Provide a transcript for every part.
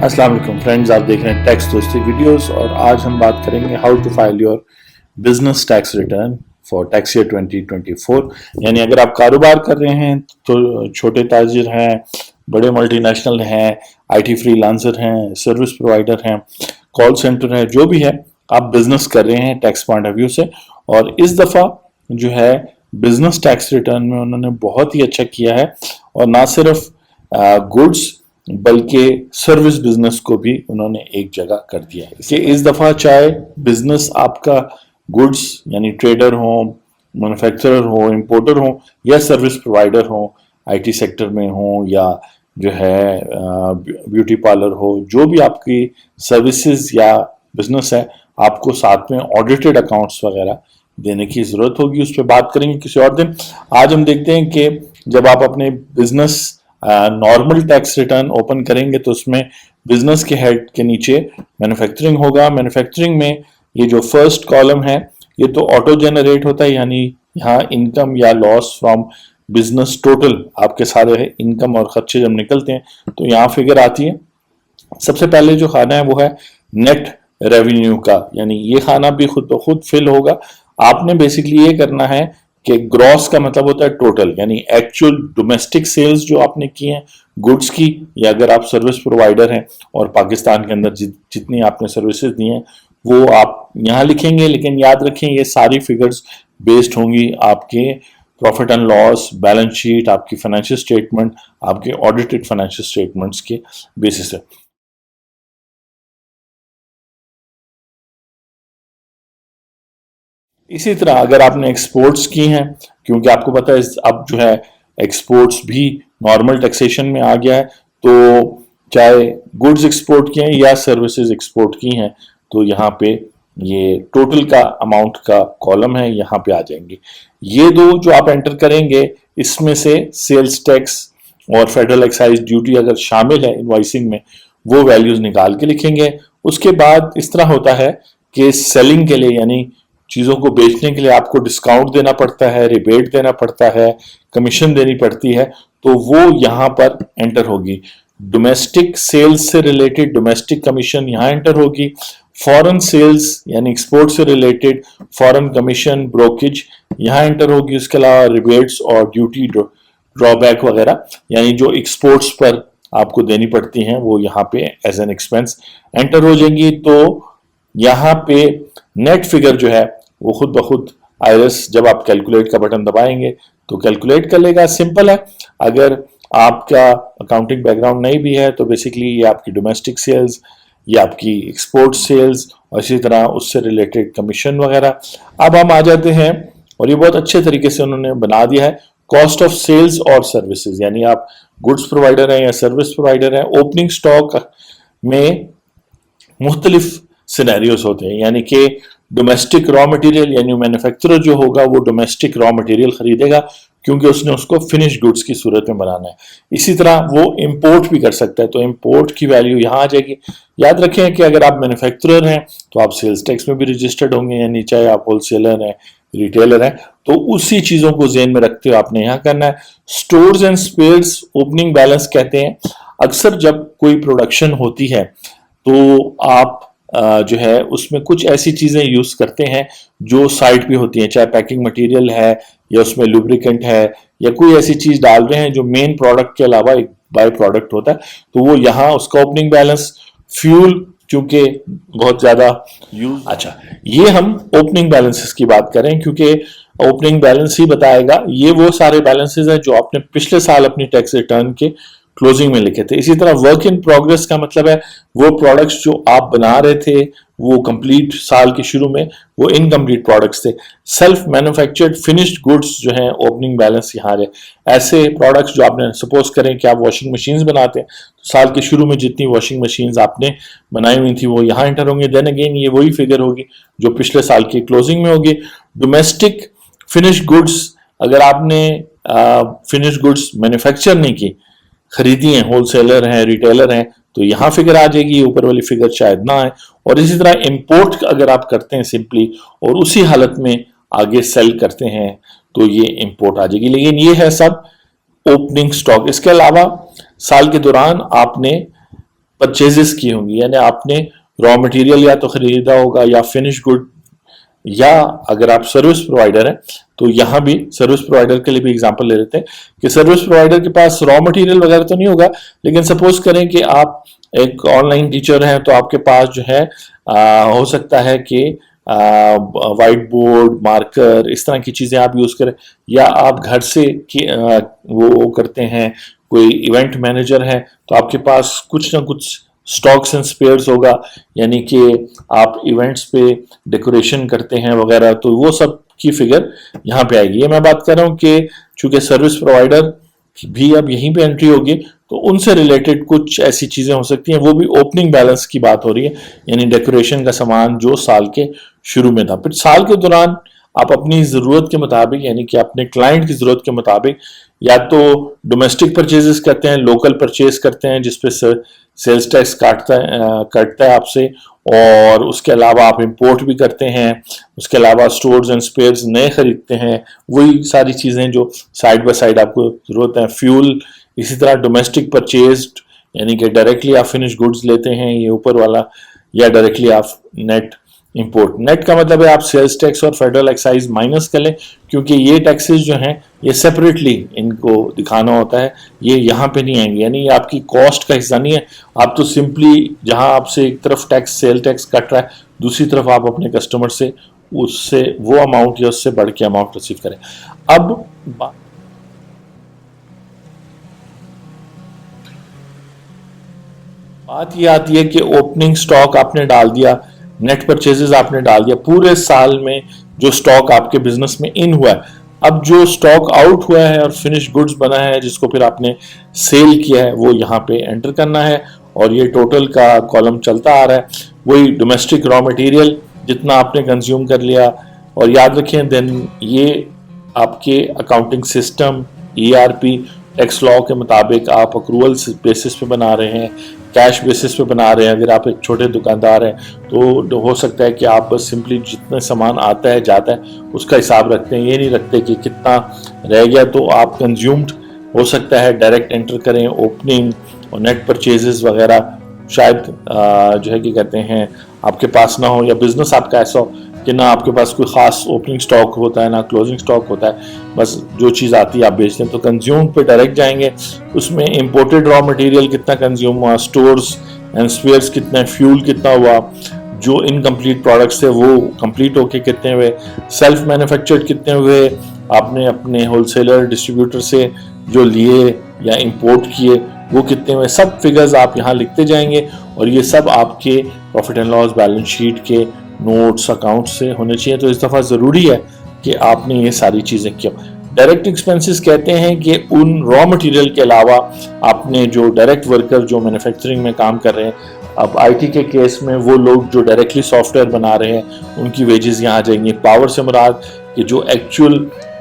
अस्सलाम वालेकुम फ्रेंड्स, आप देख रहे हैं टैक्स दोस्ती वीडियोस और आज हम बात करेंगे how to file your business tax return for tax year 2024। यानी अगर आप कारोबार कर रहे हैं तो छोटे ताजिर हैं, बड़े मल्टीनेशनल हैं, आईटी फ्रीलांसर हैं, सर्विस प्रोवाइडर हैं, कॉल सेंटर है, जो भी है आप बिजनेस कर रहे हैं टैक्स पॉइंट ऑफ व्यू से। और इस दफ़ा जो है बिजनेस टैक्स रिटर्न में उन्होंने बहुत ही अच्छा किया है और ना सिर्फ गुड्स बल्कि सर्विस बिजनेस को भी उन्होंने एक जगह कर दिया है कि इस दफा चाहे बिजनेस आपका गुड्स यानी ट्रेडर हो, मैन्युफैक्चरर हो, इंपोर्टर हो या सर्विस प्रोवाइडर हो, आईटी सेक्टर में हो या जो है ब्यूटी पार्लर हो, जो भी आपकी सर्विसेज या बिजनेस है, आपको साथ में ऑडिटेड अकाउंट्स वगैरह देने की जरूरत होगी। उस पर बात करेंगे किसी और दिन। आज हम देखते हैं कि जब आप अपने business normal tax return open करेंगे तो उसमें बिजनेस के हेड के नीचे मैन्युफैक्चरिंग होगा। मैन्युफैक्चरिंग में ये जो फर्स्ट कॉलम है ये तो ऑटो जनरेट होता है, यानी यहाँ इनकम या लॉस फ्रॉम बिजनेस टोटल आपके सारे इनकम और खर्चे जब निकलते हैं तो यहाँ फिगर आती है। सबसे पहले जो खाना है वो है नेट रेवेन्यू का, यानी ये खाना भी खुद ब खुद फिल होगा। आपने बेसिकली ये करना है कि ग्रॉस का मतलब होता है टोटल, यानी एक्चुअल डोमेस्टिक सेल्स जो आपने की हैं गुड्स की, या अगर आप सर्विस प्रोवाइडर हैं और पाकिस्तान के अंदर जितनी आपने सर्विसेज दी हैं वो आप यहाँ लिखेंगे। लेकिन याद रखें ये सारी फिगर्स बेस्ड होंगी आपके profit and loss, balance sheet, आपकी फाइनेंशियल स्टेटमेंट, आपके ऑडिटेड फाइनेंशियल स्टेटमेंट्स के बेसिस है। इसी तरह अगर आपने एक्सपोर्ट्स की हैं, क्योंकि आपको पता है अब जो है एक्सपोर्ट्स भी नॉर्मल टैक्सेशन में आ गया है, तो चाहे गुड्स एक्सपोर्ट की हैं या सर्विसेज एक्सपोर्ट की हैं तो यहाँ पे ये टोटल का अमाउंट का कॉलम है, यहाँ पे आ जाएंगे। ये दो जो आप एंटर करेंगे इसमें से सेल्स टैक्स और फेडरल एक्साइज ड्यूटी अगर शामिल है इनवॉइसिंग में वो वैल्यूज निकाल के लिखेंगे। उसके बाद इस तरह होता है कि सेलिंग के लिए यानी चीज़ों को बेचने के लिए आपको डिस्काउंट देना पड़ता है, रिबेट देना पड़ता है, कमीशन देनी पड़ती है, तो वो यहाँ पर एंटर होगी। डोमेस्टिक सेल्स से रिलेटेड डोमेस्टिक कमीशन यहाँ एंटर होगी। फॉरेन सेल्स यानी एक्सपोर्ट से रिलेटेड फॉरेन कमीशन ब्रोकेज यहाँ एंटर होगी। उसके अलावा रिबेट्स और ड्यूटी ड्रॉबैक वगैरह यानी जो एक्सपोर्ट्स पर आपको देनी पड़ती हैं वो यहाँ पे एज एन एक्सपेंस एंटर हो जाएंगी। तो यहाँ पे नेट फिगर जो है वो खुद ब खुद आईआरएस जब आप कैलकुलेट का बटन दबाएंगे तो कैलकुलेट कर लेगा। सिंपल है। अगर आपका अकाउंटिंग बैकग्राउंड नहीं भी है तो बेसिकली ये आपकी डोमेस्टिक सेल्स, ये आपकी एक्सपोर्ट सेल्स और इसी तरह उससे रिलेटेड कमीशन वगैरह। अब हम आ जाते हैं और ये बहुत अच्छे तरीके से उन्होंने बना दिया है कॉस्ट ऑफ सेल्स और सर्विसेज, यानी आप गुड्स प्रोवाइडर हैं या सर्विस प्रोवाइडर हैं। ओपनिंग स्टॉक में मुख्तलिफ सिनेरियोज होते हैं, यानी कि डोमेस्टिक रॉ मटेरियल यानी मैन्युफैक्चरर जो होगा वो डोमेस्टिक रॉ मटेरियल खरीदेगा क्योंकि उसने उसको फिनिश गुड्स की सूरत में बनाना है। इसी तरह वो इंपोर्ट भी कर सकता है, तो इंपोर्ट की वैल्यू यहाँ आ जाएगी। याद रखें कि अगर आप मैन्युफैक्चरर हैं तो आप सेल्स टैक्स में भी रजिस्टर्ड होंगे, यानी चाहे आप होलसेलर हैं, रिटेलर हैं, तो उसी चीजों को जेन में रखते हुए आपने यहाँ करना है। Stores and spheres opening balance कहते हैं। अक्सर जब कोई प्रोडक्शन होती है तो आप जो है उसमें कुछ ऐसी चीजें यूज करते हैं जो साइड पे होती हैं, चाहे पैकिंग मटेरियल है या उसमें लुब्रिकेंट है या कोई ऐसी चीज डाल रहे हैं जो मेन प्रोडक्ट के अलावा एक बाय प्रोडक्ट होता है, तो वो यहाँ उसका ओपनिंग बैलेंस। फ्यूल क्योंकि बहुत ज्यादा यूज, अच्छा ये हम ओपनिंग बैलेंसेस की बात करें क्योंकि ओपनिंग बैलेंस ही बताएगा ये वो सारे बैलेंसेस हैं जो आपने पिछले साल अपनी टैक्स रिटर्न के क्लोजिंग में लिखे थे। इसी तरह वर्क इन प्रोग्रेस का मतलब है वो प्रोडक्ट्स जो आप बना रहे थे वो कंप्लीट साल के शुरू में वो इनकम्प्लीट प्रोडक्ट्स थे। सेल्फ मैन्युफैक्चर्ड फिनिश्ड गुड्स जो हैं ओपनिंग बैलेंस यहाँ है। ऐसे प्रोडक्ट्स जो आपने सपोज करें कि आप वॉशिंग मशीन्स बनाते हैं तो साल के शुरू में जितनी वॉशिंग मशीन्स आपने बनाई हुई थी वो यहाँ एंटर होंगे। देन अगेन ये वही फिगर होगी जो पिछले साल की क्लोजिंग में होगी। डोमेस्टिक फिनिश्ड गुड्स अगर आपने फिनिश्ड गुड्स मैन्युफैक्चर नहीं की, खरीदी हैं, होलसेलर हैं, रिटेलर हैं, तो यहां फिगर आ जाएगी, ऊपर वाली फिगर शायद ना आए। और इसी तरह इंपोर्ट अगर आप करते हैं सिंपली और उसी हालत में आगे सेल करते हैं तो ये इंपोर्ट आ जाएगी। लेकिन ये है सब ओपनिंग स्टॉक। इसके अलावा साल के दौरान आपने परचेजेस की होंगी, यानी आपने रॉ मटेरियल या तो खरीदा होगा या फिनिश गुड, या अगर आप सर्विस प्रोवाइडर हैं तो यहां भी सर्विस प्रोवाइडर के लिए भी एग्जांपल ले लेते हैं कि सर्विस प्रोवाइडर के पास रॉ मटेरियल वगैरह तो नहीं होगा, लेकिन सपोज करें कि आप एक ऑनलाइन टीचर हैं तो आपके पास जो है हो सकता है कि वाइट बोर्ड, मार्कर, इस तरह की चीजें आप यूज करें, या आप घर से वो करते हैं, कोई इवेंट मैनेजर है तो आपके पास कुछ ना कुछ स्टॉक्स एंड स्पेयर्स होगा, यानी कि आप इवेंट्स पे डेकोरेशन करते हैं वगैरह, तो वो सब की फिगर यहाँ पे आएगी। ये मैं बात कर रहा हूँ कि चूंकि सर्विस प्रोवाइडर भी अब यहीं पे एंट्री होगी तो उनसे रिलेटेड कुछ ऐसी चीजें हो सकती हैं, वो भी ओपनिंग बैलेंस की बात हो रही है, यानी डेकोरेशन का सामान जो साल के शुरू में था। फिर साल के दौरान आप अपनी जरूरत के मुताबिक, यानी कि अपने क्लाइंट की जरूरत के मुताबिक, या तो डोमेस्टिक परचेजेस करते हैं, लोकल परचेज करते हैं जिसपे सेल्स टैक्स काटता है आपसे, और उसके अलावा आप इंपोर्ट भी करते हैं, उसके अलावा स्टोर्स एंड स्पेयर्स नए खरीदते हैं, वही सारी चीजें जो साइड बाय साइड आपको जरूरत है। फ्यूल इसी तरह डोमेस्टिक परचेज्ड, यानी कि डायरेक्टली आप फिनिश गुड्स लेते हैं, ये ऊपर वाला, या डायरेक्टली आप नेट इंपोर्ट। नेट का मतलब है आप सेल्स टैक्स और फेडरल एक्साइज माइनस कर लें, क्योंकि ये टैक्सेस जो हैं ये सेपरेटली इनको दिखाना होता है, ये यहाँ पे नहीं आएंगे, यानी ये आपकी कॉस्ट का हिस्सा नहीं है। आप तो सिंपली जहां आपसे एक तरफ टैक्स, सेल टैक्स कट रहा है, दूसरी तरफ आप अपने कस्टमर से उससे वो अमाउंट या उससे बढ़ के अमाउंट रिसीव करें। अब बात ये आती है कि ओपनिंग स्टॉक आपने डाल दिया, नेट परचेजेस आपने डाल दिया, पूरे साल में जो स्टॉक आपके बिजनेस में इन हुआ है, अब जो स्टॉक आउट हुआ है और फिनिश गुड्स बना है जिसको फिर आपने सेल किया है वो यहाँ पे एंटर करना है, और ये टोटल का कॉलम चलता आ रहा है। वही डोमेस्टिक रॉ मटेरियल जितना आपने कंज्यूम कर लिया, और याद रखें देन ये आपके accounting system, ERP, tax law के मुताबिक आप अक्रूवल बेसिस पे बना रहे हैं, कैश बेसिस पे बना रहे हैं। अगर आप एक छोटे दुकानदार हैं तो हो सकता है कि आप बस सिंपली जितने सामान आता है जाता है उसका हिसाब रखते हैं, ये नहीं रखते कि कितना रह गया, तो आप कंज्यूम्ड हो सकता है डायरेक्ट एंटर करें, ओपनिंग और नेट परचेजेस वगैरह शायद जो है कि कहते हैं आपके पास ना हो, या बिजनेस आपका ऐसा हो कि ना आपके पास कोई खास ओपनिंग स्टॉक होता है ना क्लोजिंग स्टॉक होता है, बस जो चीज़ आती है आप बेचते हैं। तो कंज्यूम पे डायरेक्ट जाएंगे, उसमें इंपोर्टेड रॉ मटेरियल कितना कंज्यूम हुआ, स्टोर्स एंड स्पेयर्स कितना, फ्यूल कितना हुआ, जो इनकम्प्लीट प्रोडक्ट्स थे वो कंप्लीट होके कितने हुए, सेल्फ मैन्युफैक्चर्ड कितने हुए, आपने अपने होलसेलर डिस्ट्रीब्यूटर से जो लिए या इंपोर्ट किए वो कितने हुए, सब फिगर्स आप यहाँ लिखते जाएंगे, और ये सब आपके profit and loss balance sheet के नोट्स, अकाउंट से होने चाहिए। तो इस दफ़ा ज़रूरी है कि आपने ये सारी चीज़ें किया। डायरेक्ट एक्सपेंसेस कहते हैं कि उन रॉ मटेरियल के अलावा आपने जो डायरेक्ट वर्कर जो मैन्युफैक्चरिंग में काम कर रहे हैं, अब आईटी के केस में वो लोग जो डायरेक्टली सॉफ्टवेयर बना रहे हैं उनकी वेजेस यहाँ आ जाएंगी। पावर से मुराद कि जो एक्चुअल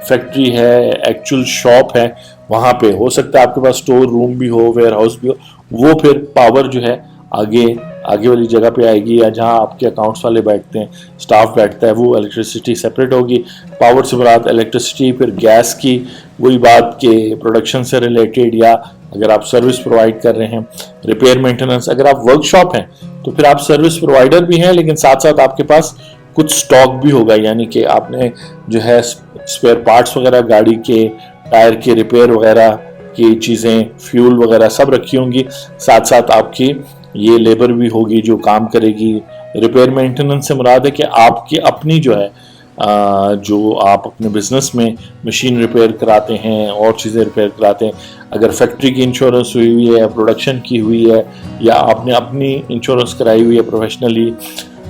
फैक्ट्री है, एक्चुअल शॉप है, वहाँ पे हो सकता है आपके पास स्टोर रूम भी हो, वेयर हाउस भी हो, वो फिर पावर जो है आगे वाली जगह पे आएगी, या जहाँ आपके अकाउंट्स वाले बैठते हैं, स्टाफ बैठता है, वो इलेक्ट्रिसिटी सेपरेट होगी। पावर से मुराद इलेक्ट्रिसिटी, फिर गैस की वही बात के प्रोडक्शन से रिलेटेड, या अगर आप सर्विस प्रोवाइड कर रहे हैं, रिपेयर मेंटेनेंस, अगर आप वर्कशॉप हैं तो फिर आप सर्विस प्रोवाइडर भी हैं, लेकिन साथ साथ आपके पास कुछ स्टॉक भी होगा, यानी कि आपने जो है स्पेयर पार्ट्स वगैरह, गाड़ी के टायर के रिपेयर वगैरह की चीज़ें, फ्यूल वगैरह सब रखी होंगी। साथ साथ आपकी ये लेबर भी होगी जो काम करेगी। रिपेयर मेंटेनेंस से मुराद है कि आपकी अपनी जो है जो आप अपने बिजनेस में मशीन रिपेयर कराते हैं और चीज़ें रिपेयर कराते हैं, अगर फैक्ट्री की इंश्योरेंस हुई है, प्रोडक्शन की हुई है, या आपने अपनी इंश्योरेंस कराई हुई है प्रोफेशनली।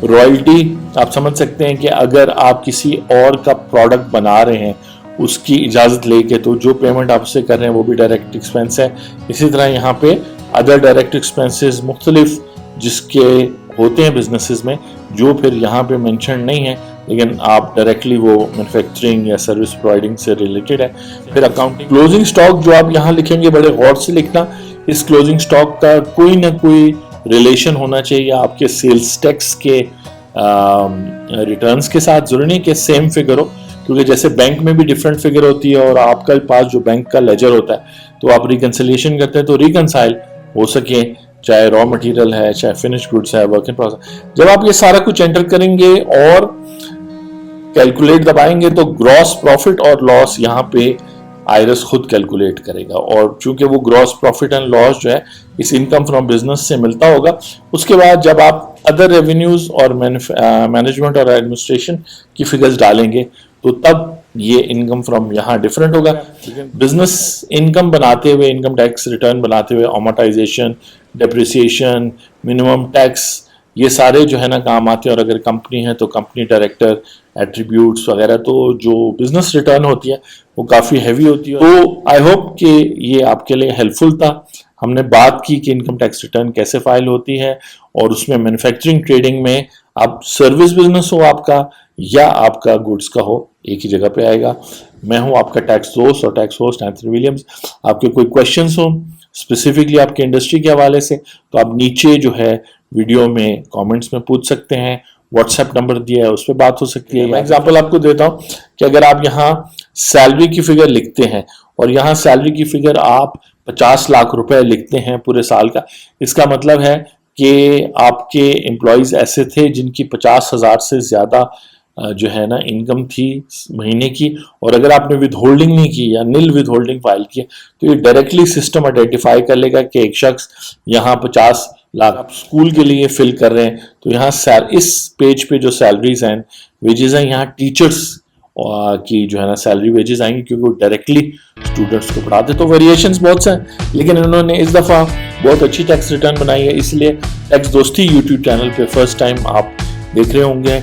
रॉयल्टी आप समझ सकते हैं कि अगर आप किसी और का प्रोडक्ट बना रहे हैं उसकी इजाज़त लेके, तो जो पेमेंट आपसे कर रहे हैं वो भी डायरेक्ट एक्सपेंस है। इसी तरह यहाँ पे अदर डायरेक्ट एक्सपेंसेस मुख्तलिफ जिसके होते हैं बिजनेसेस में, जो फिर यहाँ पे मेंशन नहीं है, लेकिन आप डायरेक्टली वो मैन्युफैक्चरिंग या सर्विस प्रोवाइडिंग से रिलेटेड है। फिर अकाउंटिंग, क्लोजिंग स्टॉक जो आप यहाँ लिखेंगे बड़े गौर से लिखना, इस क्लोजिंग स्टॉक का कोई ना कोई रिलेशन होना चाहिए आपके सेल्स टैक्स के रिटर्न्स के साथ। जरूरी नहीं कि सेम फिगर हो, क्योंकि जैसे बैंक में भी डिफरेंट फिगर होती है और आपके पास जो बैंक का लेजर होता है तो आप रिकंसिलिएशन करते हैं तो रिकंसाइल हो सके चाहे रॉ मटेरियल है, चाहे फिनिश गुड्स है, वर्क इन प्रोसेस। जब आप ये सारा कुछ एंटर करेंगे और कैलकुलेट दबाएंगे तो ग्रॉस प्रॉफिट और लॉस यहाँ पे आयरस खुद कैलकुलेट करेगा, और चूंकि वो ग्रॉस प्रॉफिट एंड लॉस जो है इस इनकम फ्रॉम बिजनेस से मिलता होगा, उसके बाद जब आप अदर रेवेन्यूज और मैनेजमेंट और एडमिनिस्ट्रेशन की फिगर्स डालेंगे तो तब ये इनकम फ्रॉम यहाँ डिफरेंट होगा। बिजनेस इनकम बनाते हुए, इनकम टैक्स रिटर्न बनाते हुए अमोर्टाइजेशन, डेप्रिसिएशन, मिनिमम टैक्स, ये सारे जो है ना काम आते हैं। और अगर कंपनी है तो कंपनी डायरेक्टर एट्रीब्यूट्स वगैरह, तो जो बिजनेस रिटर्न होती है वो काफ़ी हैवी होती है। तो आई होप कि ये आपके लिए हेल्पफुल था। हमने बात की कि इनकम टैक्स रिटर्न कैसे फाइल होती है, और उसमें मैन्युफैक्चरिंग ट्रेडिंग में आप सर्विस बिजनेस हो आपका या आपका गुड्स का हो, एक ही जगह पे आएगा। मैं हूं आपका टैक्स दोस्त और टैक्स होस्ट एंथनी विलियम्स। आपके कोई क्वेश्चंस हो स्पेसिफिकली आपके इंडस्ट्री के हवाले से तो आप नीचे जो है वीडियो में कमेंट्स में पूछ सकते हैं। व्हाट्सएप नंबर दिया है, उस पर बात हो सकती है। मैं एग्जांपल आपको देता हूं कि अगर आप यहाँ सैलरी की फिगर लिखते हैं और यहाँ सैलरी की फिगर आप 50 लाख रुपए लिखते हैं पूरे साल का, इसका मतलब है कि आपके एम्प्लॉयज ऐसे थे जिनकी 50,000 से ज्यादा जो है ना इनकम थी महीने की, और अगर आपने विद होल्डिंग नहीं की या निल विद होल्डिंग फाइल किया तो ये डायरेक्टली सिस्टम आइडेंटिफाई कर लेगा कि एक शख्स यहाँ 50 लाख आप स्कूल के लिए फिल कर रहे हैं। तो यहाँ इस पेज पे जो सैलरीज हैं, वेजेस हैं, यहाँ टीचर्स की जो है ना सैलरी वेजेस आएंगी क्योंकि वो डायरेक्टली स्टूडेंट्स को पढ़ाते। तो वेरिएशंस बहुत से हैं, लेकिन इन्होंने इस दफ़ा बहुत अच्छी टैक्स रिटर्न बनाई है। इसलिए टैक्स दोस्ती यूट्यूब चैनल पे फर्स्ट टाइम आप देख रहे होंगे।